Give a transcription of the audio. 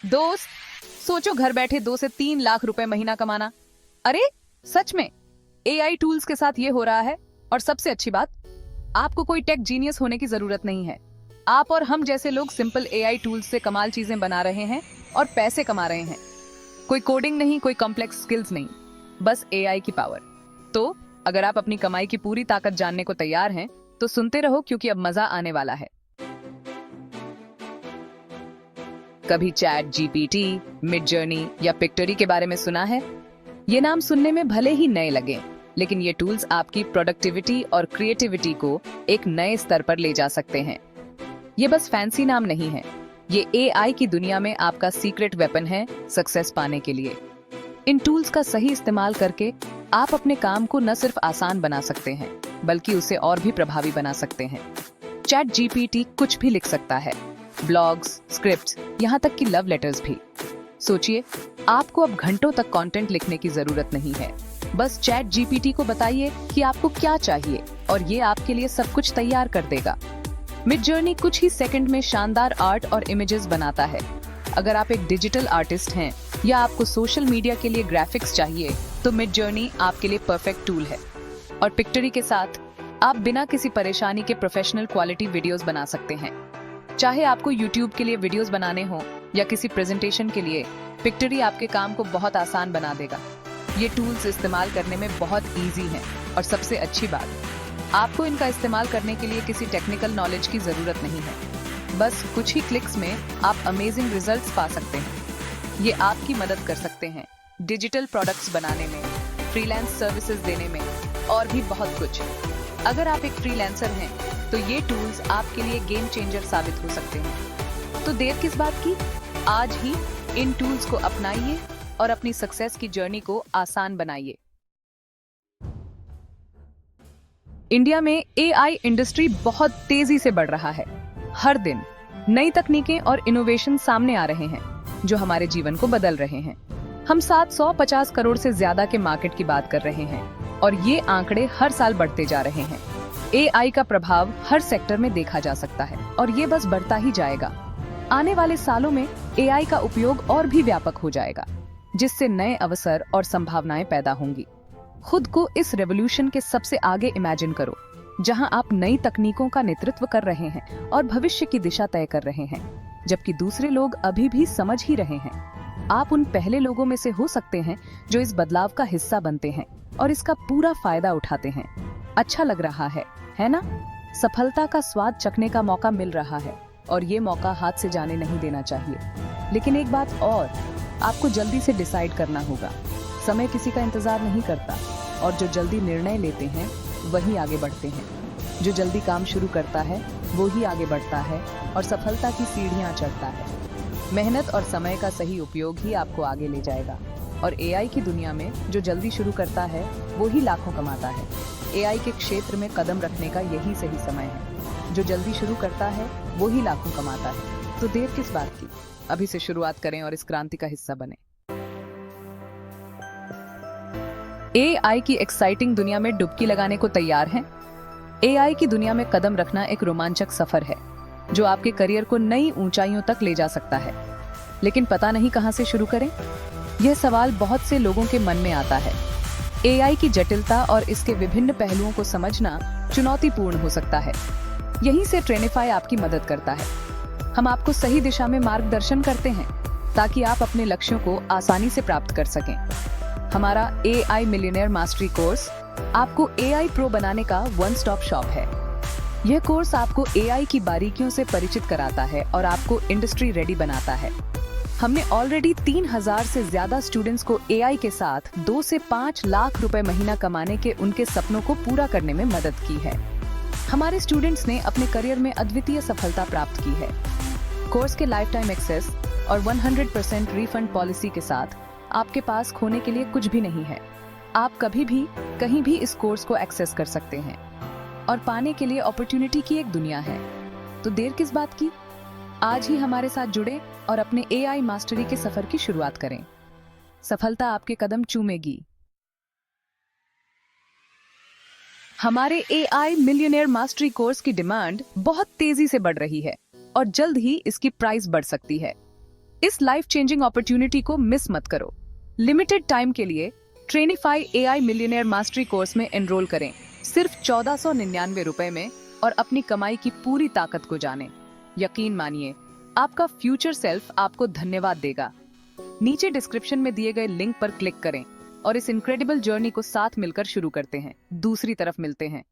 दोस्त, सोचो घर बैठे 2 से 3 लाख रुपए महीना कमाना। अरे सच में एआई टूल्स के साथ ये हो रहा है। और सबसे अच्छी बात, आपको कोई टेक जीनियस होने की जरूरत नहीं है। आप और हम जैसे लोग सिंपल एआई टूल्स से कमाल चीजें बना रहे हैं और पैसे कमा रहे हैं। कोई कोडिंग नहीं, कोई कॉम्प्लेक्स स्किल्स नहीं, बस एआई की पावर। तो अगर आप अपनी कमाई की पूरी ताकत जानने को तैयार हैं, तो सुनते रहो, क्योंकि अब मजा आने वाला है। कभी चैट जीपीटी, मिडजर्नी या पिक्टोरी के बारे में सुना है? ये नाम सुनने में भले ही नए लगे, लेकिन ये टूल्स आपकी प्रोडक्टिविटी और क्रिएटिविटी को एक नए स्तर पर ले जा सकते हैं। ये बस फैंसी नाम नहीं है, ये एआई की दुनिया में आपका सीक्रेट वेपन है सक्सेस पाने के लिए। इन टूल्स का सही इस्तेमाल करके आप अपने काम को न सिर्फ आसान बना सकते हैं, बल्कि उसे और भी प्रभावी बना सकते हैं। चैट जीपीटी कुछ भी लिख सकता है, ब्लॉग्स, स्क्रिप्ट्स, यहाँ तक कि लव लेटर्स भी। सोचिए, आपको अब घंटों तक कंटेंट लिखने की जरूरत नहीं है। बस चैट जीपीटी को बताइए कि आपको क्या चाहिए और ये आपके लिए सब कुछ तैयार कर देगा। मिडजर्नी कुछ ही सेकंड में शानदार आर्ट और इमेजेस बनाता है। अगर आप एक डिजिटल आर्टिस्ट हैं या आपको सोशल मीडिया के लिए ग्राफिक्स चाहिए, तो मिडजर्नी आपके लिए परफेक्ट टूल है। और पिक्टोरी के साथ आप बिना किसी परेशानी के प्रोफेशनल क्वालिटी वीडियोस बना सकते हैं। चाहे आपको यूट्यूब के लिए वीडियोस बनाने हो या किसी प्रेजेंटेशन के लिए, पिक्टोरी आपके काम को बहुत आसान बना देगा। ये टूल्स इस्तेमाल करने में बहुत इजी हैं और सबसे अच्छी बात, आपको इनका इस्तेमाल करने के लिए किसी टेक्निकल नॉलेज की जरूरत नहीं है। बस कुछ ही क्लिक्स में आप अमेजिंग रिजल्ट्स पा सकते हैं। ये आपकी मदद कर सकते हैं डिजिटल प्रोडक्ट्स बनाने में, फ्रीलांस सर्विसेज देने में और भी बहुत कुछ। अगर आप एक फ्रीलांसर हैं, तो ये टूल्स आपके लिए गेम चेंजर साबित हो सकते हैं। तो देर किस बात की, आज ही इन टूल्स को अपनाइए और अपनी सक्सेस की जर्नी को आसान बनाइए। इंडिया में एआई इंडस्ट्री बहुत तेजी से बढ़ रहा है। हर दिन नई तकनीकें और इनोवेशन सामने आ रहे हैं, जो हमारे जीवन को बदल रहे हैं। हम 750 करोड़ से ज्यादा के मार्केट की बात कर रहे हैं और ये आंकड़े हर साल बढ़ते जा रहे हैं। एआई का प्रभाव हर सेक्टर में देखा जा सकता है और ये बस बढ़ता ही जाएगा। आने वाले सालों में एआई का उपयोग और भी व्यापक हो जाएगा, जिससे नए अवसर और संभावनाएं पैदा होंगी। खुद को इस रेवोल्यूशन के सबसे आगे इमेजिन करो, जहां आप नई तकनीकों का नेतृत्व कर रहे हैं और भविष्य की दिशा तय कर रहे हैं, जबकि दूसरे लोग अभी भी समझ ही रहे हैं। आप उन पहले लोगों में से हो सकते हैं जो इस बदलाव का हिस्सा बनते हैं और इसका पूरा फायदा उठाते हैं। अच्छा लग रहा है ना? सफलता का स्वाद चखने का मौका मिल रहा है और ये मौका हाथ से जाने नहीं देना चाहिए। लेकिन एक बात और, आपको जल्दी से डिसाइड करना होगा। समय किसी का इंतजार नहीं करता और जो जल्दी निर्णय लेते हैं वही आगे बढ़ते हैं। जो जल्दी काम शुरू करता है वो ही आगे बढ़ता है और सफलता की सीढ़ियां चढ़ता है। मेहनत और समय का सही उपयोग ही आपको आगे ले जाएगा। और एआई की दुनिया में जो जल्दी शुरू करता है वो ही लाखों कमाता है। एआई के क्षेत्र में कदम रखने का यही सही समय है। जो जल्दी शुरू करता है वो ही लाखों कमाता है। तो देर किस बात की, अभी से शुरुआत करें और इस क्रांति का हिस्सा बने। एआई की एक्साइटिंग दुनिया में डुबकी लगाने को तैयार हैं? एआई की दुनिया में कदम रखना एक रोमांचक सफर है, जो आपके करियर को नई ऊंचाइयों तक ले जा सकता है। लेकिन पता नहीं कहां से शुरू करें? यह सवाल बहुत से लोगों के मन में आता है। एआई की जटिलता और इसके विभिन्न पहलुओं को समझना चुनौतीपूर्ण हो सकता है। यहीं से ट्रेनिफाई आपकी मदद करता है। हम आपको सही दिशा में मार्गदर्शन करते हैं ताकि आप अपने लक्ष्यों को आसानी से प्राप्त कर सकें। हमारा एआई मिलियनेयर मास्टरी कोर्स आपको एआई प्रो बनाने का वन स्टॉप शॉप है। यह कोर्स आपको एआई की बारीकियों से परिचित कराता है और आपको इंडस्ट्री रेडी बनाता है। हमने ऑलरेडी 3000 से ज्यादा स्टूडेंट्स को एआई के साथ 2 से 5 लाख रुपए महीना कमाने के उनके सपनों को पूरा करने में मदद की है। हमारे स्टूडेंट्स ने अपने करियर में अद्वितीय सफलता प्राप्त की है। कोर्स के लाइफ टाइम एक्सेस और 100% रिफंड पॉलिसी के साथ आपके पास खोने के लिए कुछ भी नहीं है। आप कभी भी कहीं भी इस कोर्स को एक्सेस कर सकते हैं और पाने के लिए अपॉर्चुनिटी की एक दुनिया है। तो देर किस बात की, आज ही हमारे साथ जुड़े और अपने एआई मास्टरी के सफर की शुरुआत करें। सफलता आपके कदम चूमेगी। हमारे एआई मिलियनेयर मास्टरी कोर्स की डिमांड बहुत तेजी से बढ़ रही है और जल्द ही इसकी प्राइस बढ़ सकती है। इस लाइफ चेंजिंग अपॉर्चुनिटी को मिस मत करो। लिमिटेड टाइम के लिए ट्रेनिफाई AI मिलियनेयर मास्टरी कोर्स में एनरोल करें, सिर्फ 1499 रुपए में, और अपनी कमाई की पूरी ताकत को जानें। यकीन मानिए, आपका फ्यूचर सेल्फ आपको धन्यवाद देगा। नीचे डिस्क्रिप्शन में दिए गए लिंक पर क्लिक करें और इस इनक्रेडिबल जर्नी को साथ मिलकर शुरू करते हैं। दूसरी तरफ मिलते हैं।